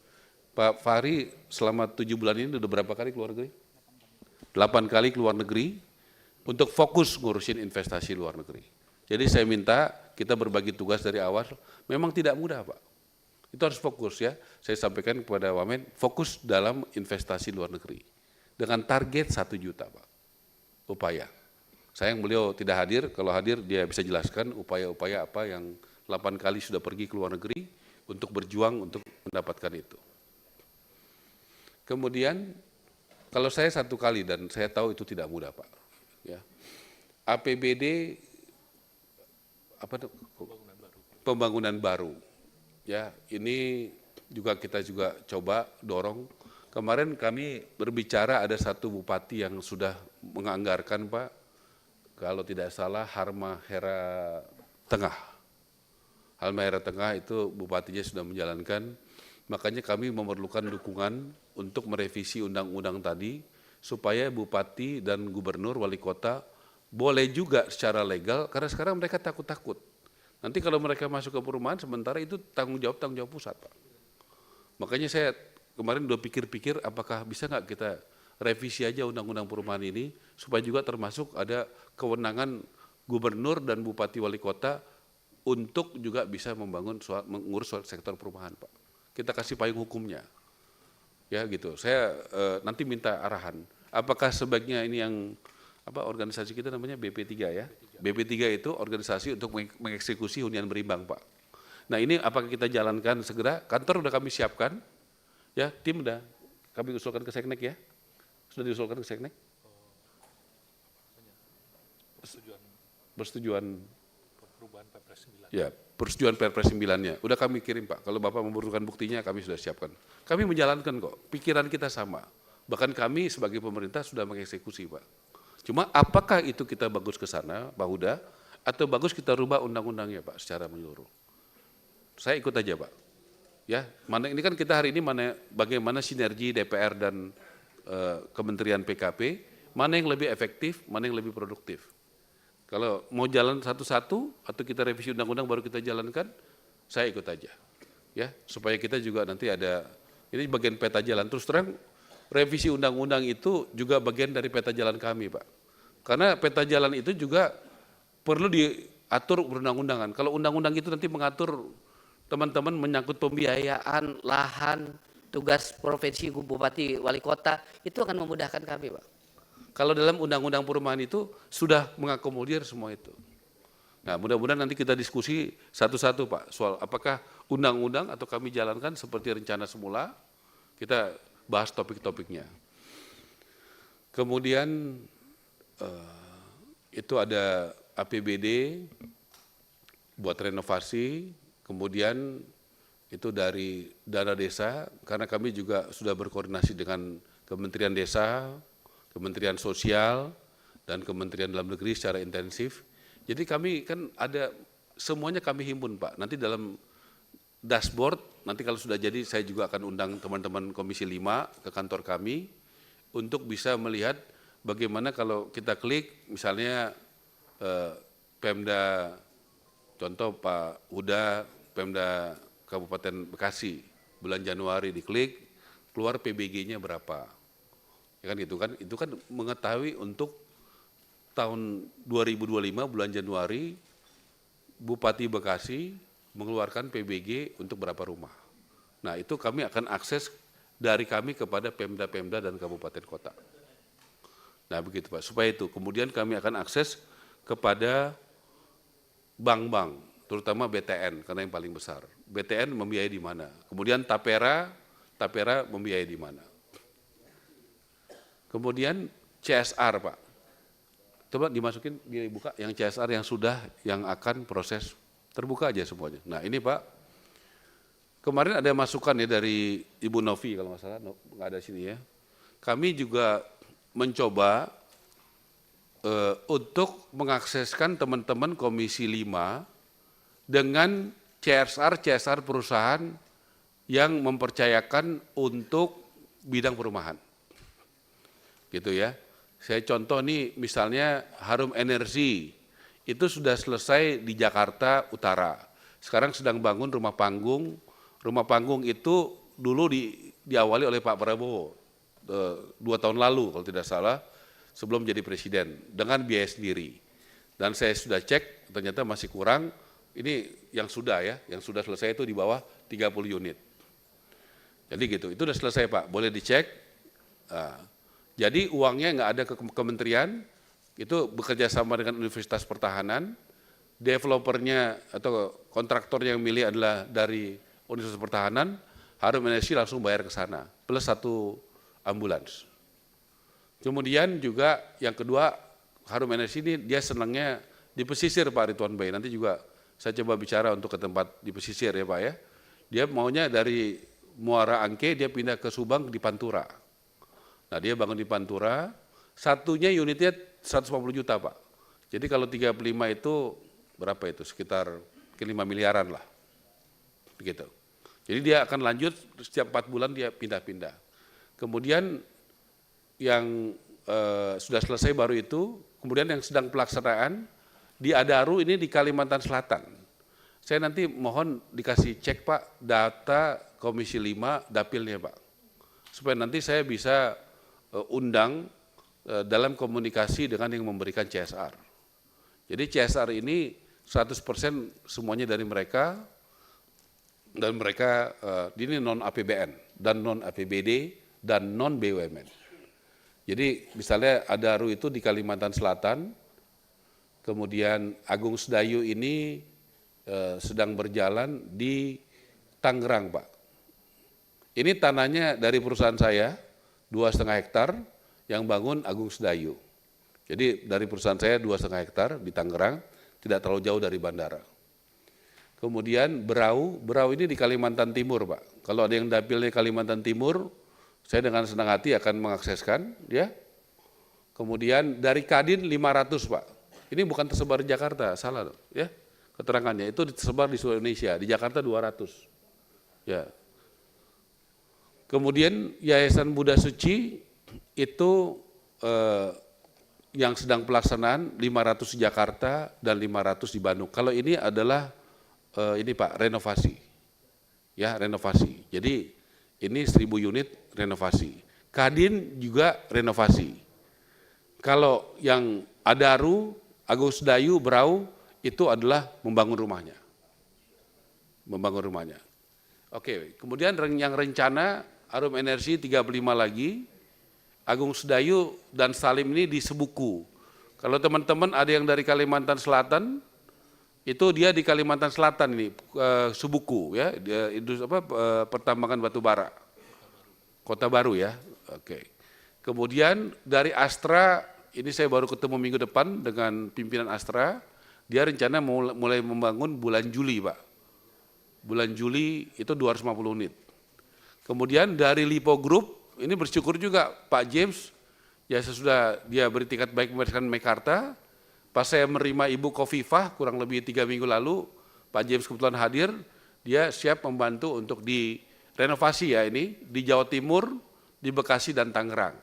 Pak Fahri selama 7 bulan ini udah berapa kali keluar negeri? 8 kali keluar negeri untuk fokus ngurusin investasi luar negeri. Jadi saya minta kita berbagi tugas dari awal, memang tidak mudah Pak. Itu harus fokus ya, saya sampaikan kepada Wamen, fokus dalam investasi luar negeri. Dengan target 1 juta Pak, upaya. Sayang beliau tidak hadir, kalau hadir dia bisa jelaskan upaya-upaya apa yang 8 kali sudah pergi ke luar negeri untuk berjuang untuk mendapatkan itu. Kemudian kalau saya 1 kali dan saya tahu itu tidak mudah Pak. Ya. APBD pembangunan baru. Ya, ini juga kita juga coba dorong. Kemarin kami berbicara ada satu bupati yang sudah menganggarkan Pak, kalau tidak salah Halmahera Tengah. Halmahera Tengah itu bupatinya sudah menjalankan. Makanya kami memerlukan dukungan untuk merevisi undang-undang tadi supaya bupati dan gubernur wali kota boleh juga secara legal karena sekarang mereka takut-takut. Nanti kalau mereka masuk ke perumahan sementara itu tanggung jawab pusat Pak. Makanya saya kemarin udah pikir-pikir apakah bisa nggak kita revisi aja undang-undang perumahan ini supaya juga termasuk ada kewenangan gubernur dan bupati wali kota untuk juga bisa mengurus sektor perumahan Pak. Kita kasih payung hukumnya, ya gitu. Saya nanti minta arahan. Apakah sebaiknya ini yang apa organisasi kita namanya BP3 ya. BP3 itu organisasi untuk mengeksekusi hunian berimbang, Pak. Nah, ini apakah kita jalankan segera? Kantor udah kami siapkan, ya, tim udah kami usulkan ke Seknek ya. Sudah diusulkan ke Seknek? Persetujuan perubahan Perpres 9. Ya, persetujuan Perpres 9-nya. Udah kami kirim, Pak. Kalau Bapak membutuhkan buktinya, kami sudah siapkan. Kami menjalankan kok. Pikiran kita sama. Bahkan kami sebagai pemerintah sudah mengeksekusi, Pak. Cuma apakah itu kita bagus ke sana, Pak Huda, atau bagus kita rubah undang-undangnya, Pak, secara menyeluruh? Saya ikut aja, Pak. Ya, mana ini kan kita hari ini bagaimana sinergi DPR dan Kementerian PKP, mana yang lebih efektif, mana yang lebih produktif. Kalau mau jalan satu-satu atau kita revisi undang-undang baru kita jalankan, saya ikut aja. Ya, supaya kita juga nanti ada, ini bagian peta jalan. Terus terang, revisi undang-undang itu juga bagian dari peta jalan kami, Pak. Karena peta jalan itu juga perlu diatur perundang-undangan. Kalau undang-undang itu nanti mengatur teman-teman menyangkut pembiayaan, lahan, tugas provinsi, bupati, wali kota, itu akan memudahkan kami, Pak. Kalau dalam undang-undang perumahan itu sudah mengakomodir semua itu. Nah, mudah-mudahan nanti kita diskusi satu-satu, Pak, soal apakah undang-undang atau kami jalankan seperti rencana semula, kita bahas topik-topiknya. Kemudian itu ada APBD buat renovasi, kemudian itu dari dana desa, karena kami juga sudah berkoordinasi dengan Kementerian Desa, Kementerian Sosial, dan Kementerian Dalam Negeri secara intensif. Jadi kami kan ada, semuanya kami himpun, Pak. Nanti dalam dashboard, nanti kalau sudah jadi saya juga akan undang teman-teman Komisi 5 ke kantor kami untuk bisa melihat bagaimana kalau kita klik, misalnya Pemda, contoh Pak Huda, Pemda Kabupaten Bekasi, bulan Januari diklik, keluar PBG-nya berapa. Ya kan itu kan mengetahui untuk tahun 2025 bulan Januari, Bupati Bekasi mengeluarkan PBG untuk berapa rumah. Nah, itu kami akan akses dari kami kepada Pemda-Pemda dan Kabupaten Kota. Nah, begitu Pak, supaya itu. Kemudian kami akan akses kepada bank-bank, terutama BTN, karena yang paling besar. BTN membiayai di mana? Kemudian Tapera membiayai di mana? Kemudian CSR, Pak. Coba dimasukin, dibuka yang CSR yang akan proses, terbuka aja semuanya. Nah, ini Pak, kemarin ada masukan ya dari Ibu Novi, kalau nggak salah, nggak ada sini ya. Kami juga mencoba untuk mengakseskan teman-teman Komisi 5 dengan CSR perusahaan yang mempercayakan untuk bidang perumahan. Gitu ya. Saya contoh nih misalnya Harum Energi, itu sudah selesai di Jakarta Utara. Sekarang sedang bangun rumah panggung. Rumah panggung itu dulu diawali oleh Pak Prabowo 2 tahun lalu kalau tidak salah, sebelum jadi presiden, dengan biaya sendiri. Dan saya sudah cek, ternyata masih kurang. Ini yang sudah selesai itu di bawah 30 unit. Jadi gitu, itu sudah selesai Pak, boleh dicek. Jadi uangnya nggak ada ke kementerian, itu bekerja sama dengan Universitas Pertahanan, developernya atau kontraktor yang milih adalah dari Universitas Pertahanan, Harum Energi langsung bayar ke sana, plus 1 ambulans. Kemudian juga yang kedua, Harum Energi ini dia senangnya di pesisir Pak Ridwan Bey, nanti juga saya coba bicara untuk ke tempat di pesisir ya Pak ya. Dia maunya dari Muara Angke dia pindah ke Subang di Pantura. Nah dia bangun di Pantura, satunya unitnya 150 juta Pak. Jadi kalau 35 itu berapa itu? Sekitar 5 miliaran lah. Begitu. Jadi dia akan lanjut setiap 4 bulan dia pindah-pindah. Kemudian yang sudah selesai baru itu, kemudian yang sedang pelaksanaan di Adaru ini di Kalimantan Selatan. Saya nanti mohon dikasih cek Pak data Komisi 5 dapilnya Pak. Supaya nanti saya bisa undang dalam komunikasi dengan yang memberikan CSR. Jadi CSR ini 100% semuanya dari mereka, dan mereka ini non APBN dan non APBD dan non BUMN. Jadi misalnya Adaru itu di Kalimantan Selatan, kemudian Agung Sedayu ini sedang berjalan di Tangerang, Pak. Ini tanahnya dari perusahaan saya, 2,5 hektar, yang bangun Agung Sedayu. Jadi dari perusahaan saya 2,5 hektar di Tangerang, tidak terlalu jauh dari bandara. Kemudian Berau ini di Kalimantan Timur, Pak. Kalau ada yang dapilnya Kalimantan Timur, saya dengan senang hati akan mengakseskan, ya. Kemudian dari Kadin 500, Pak. Ini bukan tersebar di Jakarta, salah, ya. Keterangannya itu tersebar di seluruh Indonesia, di Jakarta 200. Ya. Kemudian Yayasan Buddha Suci itu yang sedang pelaksanaan 500 di Jakarta dan 500 di Bandung. Kalau ini adalah ini Pak, renovasi. Ya, renovasi. Jadi ini 1000 unit renovasi. Kadin juga renovasi. Kalau yang Adaru, Agung Sedayu, Berau itu adalah membangun rumahnya. Membangun rumahnya. Oke, kemudian yang rencana Arum Energi 35 lagi, Agung Sedayu dan Salim ini di Sebuku. Kalau teman-teman ada yang dari Kalimantan Selatan, itu dia di Kalimantan Selatan ini, Sebuku ya, pertambangan batu bara. Kota Baru ya, oke. Kemudian dari Astra, ini saya baru ketemu minggu depan dengan pimpinan Astra, dia rencana mulai membangun bulan Juli, Pak. Bulan Juli itu 250 unit. Kemudian dari Lipo Group, ini bersyukur juga Pak James, ya sesudah dia beritikat baik membereskan Mekarta, pas saya menerima Ibu Kofifah kurang lebih 3 minggu lalu, Pak James kebetulan hadir, dia siap membantu untuk direnovasi ya ini, di Jawa Timur, di Bekasi dan Tangerang.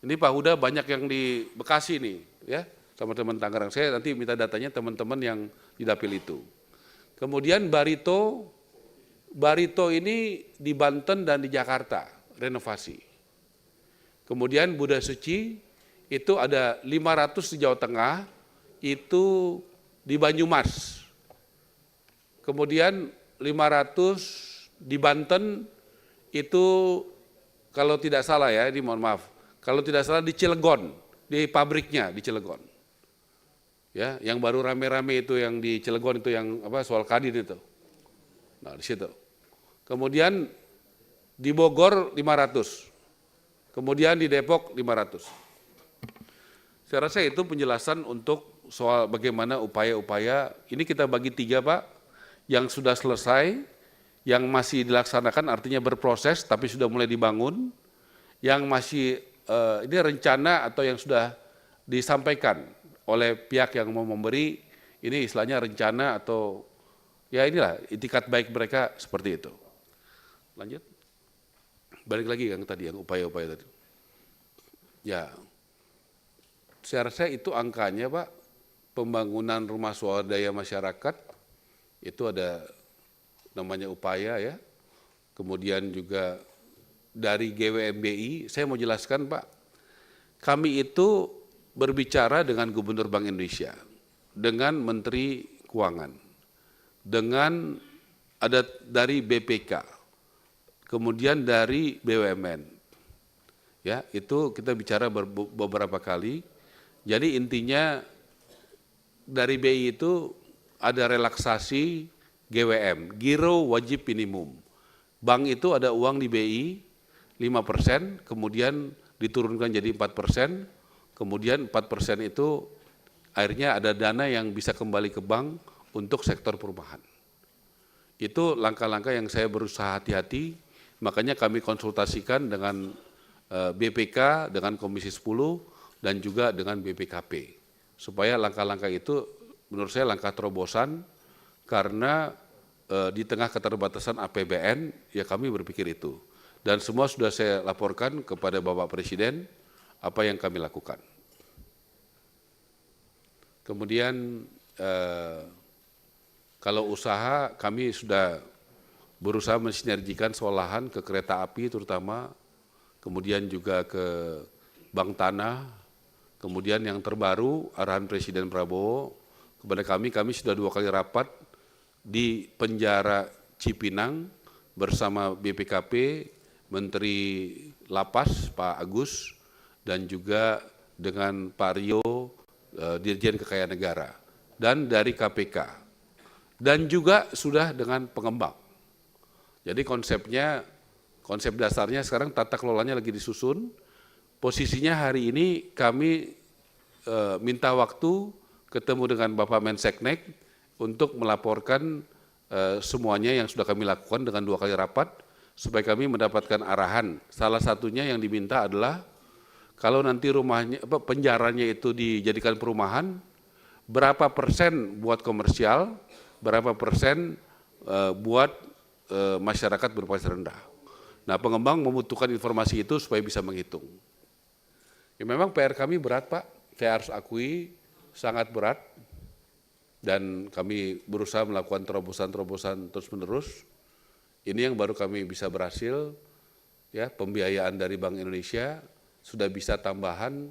Ini Pak Huda banyak yang di Bekasi nih, ya sama teman Tangerang. Saya nanti minta datanya teman-teman yang di dapil itu. Kemudian Barito ini di Banten dan di Jakarta, renovasi. Kemudian Buddha Suci itu ada 500 di Jawa Tengah, itu di Banyumas. Kemudian 500 di Banten, itu kalau tidak salah ya, ini mohon maaf, kalau tidak salah di Cilegon, di pabriknya di Cilegon. Ya, yang baru rame-rame itu yang di Cilegon itu yang apa soal Kadin itu. Nah, di situ. Kemudian di Bogor 500. Kemudian di Depok 500. Saya rasa itu penjelasan untuk soal bagaimana upaya-upaya, ini kita bagi 3 Pak, yang sudah selesai, yang masih dilaksanakan artinya berproses tapi sudah mulai dibangun, yang masih ini rencana atau yang sudah disampaikan oleh pihak yang mau memberi, ini istilahnya rencana atau ya inilah itikat baik mereka seperti itu. Lanjut. Balik lagi yang tadi, yang upaya-upaya tadi. Ya, saya rasa itu angkanya Pak, pembangunan rumah swadaya masyarakat, itu ada namanya upaya ya. Kemudian juga dari GWMBI, saya mau jelaskan Pak, kami itu berbicara dengan Gubernur Bank Indonesia, dengan Menteri Keuangan, dengan ada dari BPK, kemudian dari BUMN, ya itu kita bicara beberapa kali. Jadi intinya dari BI itu ada relaksasi GWM, giro wajib minimum. Bank itu ada uang di BI 5%, kemudian diturunkan jadi 4%, kemudian 4% itu akhirnya ada dana yang bisa kembali ke bank untuk sektor perumahan. Itu langkah-langkah yang saya berusaha hati-hati. Makanya kami konsultasikan dengan BPK, dengan Komisi 10, dan juga dengan BPKP. Supaya langkah-langkah itu menurut saya langkah terobosan, karena di tengah keterbatasan APBN, ya kami berpikir itu. Dan semua sudah saya laporkan kepada Bapak Presiden apa yang kami lakukan. Kemudian kalau usaha kami sudah berusaha mensinergikan soal lahan ke kereta api terutama, kemudian juga ke bank tanah, kemudian yang terbaru arahan Presiden Prabowo kepada kami sudah 2 kali rapat di penjara Cipinang bersama BPKP, Menteri Lapas Pak Agus, dan juga dengan Pak Rio, Dirjen Kekayaan Negara, dan dari KPK, dan juga sudah dengan pengembang. Jadi konsep dasarnya sekarang tata kelolanya lagi disusun. Posisinya hari ini kami minta waktu ketemu dengan Bapak Menseknek untuk melaporkan semuanya yang sudah kami lakukan dengan 2 kali rapat, supaya kami mendapatkan arahan. Salah satunya yang diminta adalah kalau nanti penjaranya itu dijadikan perumahan, berapa persen buat komersial, berapa persen buat masyarakat berpenghasilan rendah. Nah, pengembang membutuhkan informasi itu supaya bisa menghitung. Ya, memang PR kami berat, Pak. Saya harus akui sangat berat. Dan kami berusaha melakukan terobosan-terobosan terus-menerus. Ini yang baru kami bisa berhasil, ya, pembiayaan dari Bank Indonesia sudah bisa tambahan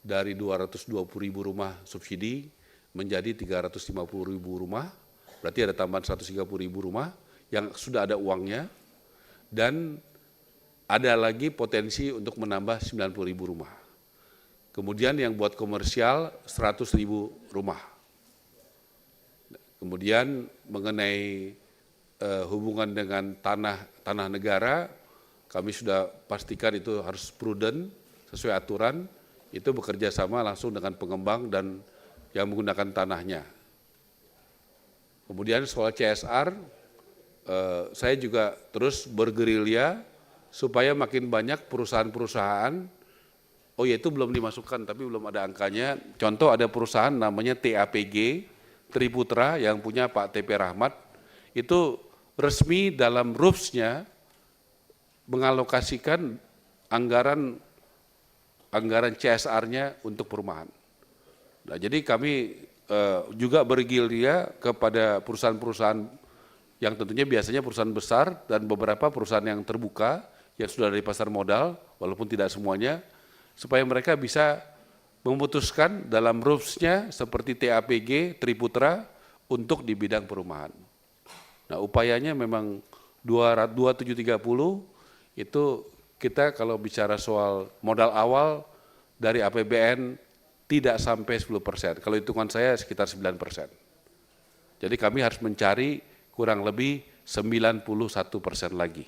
dari 220.000 rumah subsidi menjadi 350.000 rumah, berarti ada tambahan 130.000 rumah yang sudah ada uangnya, dan ada lagi potensi untuk menambah 90.000 rumah. Kemudian yang buat komersial 100.000 rumah. Kemudian mengenai hubungan dengan tanah negara, kami sudah pastikan itu harus prudent, sesuai aturan, itu bekerja sama langsung dengan pengembang dan yang menggunakan tanahnya. Kemudian soal CSR, saya juga terus bergerilya supaya makin banyak perusahaan-perusahaan, oh ya itu belum dimasukkan tapi belum ada angkanya, contoh ada perusahaan namanya TAPG, Triputra yang punya Pak TP Rahmat, itu resmi dalam rules-nya mengalokasikan anggaran CSR-nya untuk perumahan. Nah, jadi kami juga bergerilya kepada perusahaan-perusahaan yang tentunya biasanya perusahaan besar dan beberapa perusahaan yang terbuka yang sudah dari pasar modal, walaupun tidak semuanya, supaya mereka bisa memutuskan dalam rules-nya seperti TAPG, Triputra untuk di bidang perumahan. Nah, upayanya memang 2730 itu kita kalau bicara soal modal awal dari APBN tidak sampai 10%. Kalau hitungan saya sekitar 9%. Jadi kami harus mencari kurang lebih 91% lagi.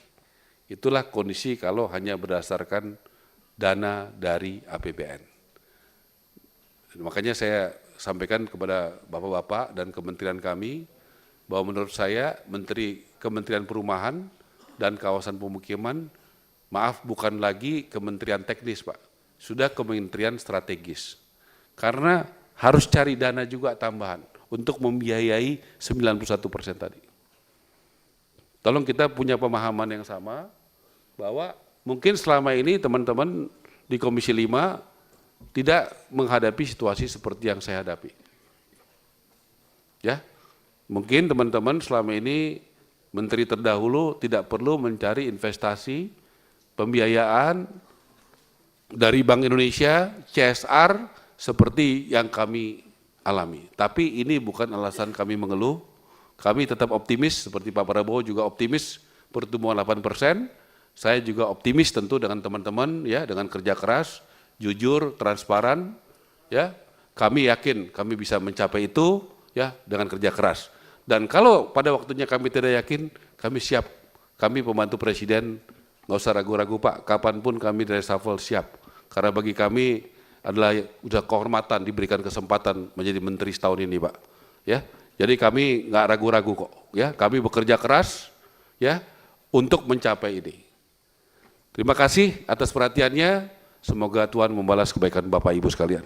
Itulah kondisi kalau hanya berdasarkan dana dari APBN. Makanya saya sampaikan kepada Bapak-Bapak dan kementerian kami bahwa menurut saya Kementerian Perumahan dan Kawasan Pemukiman, maaf bukan lagi kementerian teknis Pak, sudah kementerian strategis. Karena harus cari dana juga tambahan untuk membiayai 91% tadi. Tolong kita punya pemahaman yang sama bahwa mungkin selama ini teman-teman di Komisi 5 tidak menghadapi situasi seperti yang saya hadapi. Ya, mungkin teman-teman selama ini menteri terdahulu tidak perlu mencari investasi, pembiayaan dari Bank Indonesia, CSR seperti yang kami alami. Tapi ini bukan alasan kami mengeluh, kami tetap optimis seperti Pak Prabowo juga optimis pertumbuhan 8%, saya juga optimis tentu dengan teman-teman ya dengan kerja keras, jujur, transparan, ya kami yakin kami bisa mencapai itu ya dengan kerja keras. Dan kalau pada waktunya kami tidak yakin, kami siap, kami pembantu presiden, nggak usah ragu-ragu Pak, kapanpun kami dari reshuffle siap. Karena bagi kami adalah udah kehormatan diberikan kesempatan menjadi menteri setahun ini Pak. Ya, jadi kami nggak ragu-ragu kok. Ya, kami bekerja keras ya untuk mencapai ini. Terima kasih atas perhatiannya. Semoga Tuhan membalas kebaikan Bapak Ibu sekalian.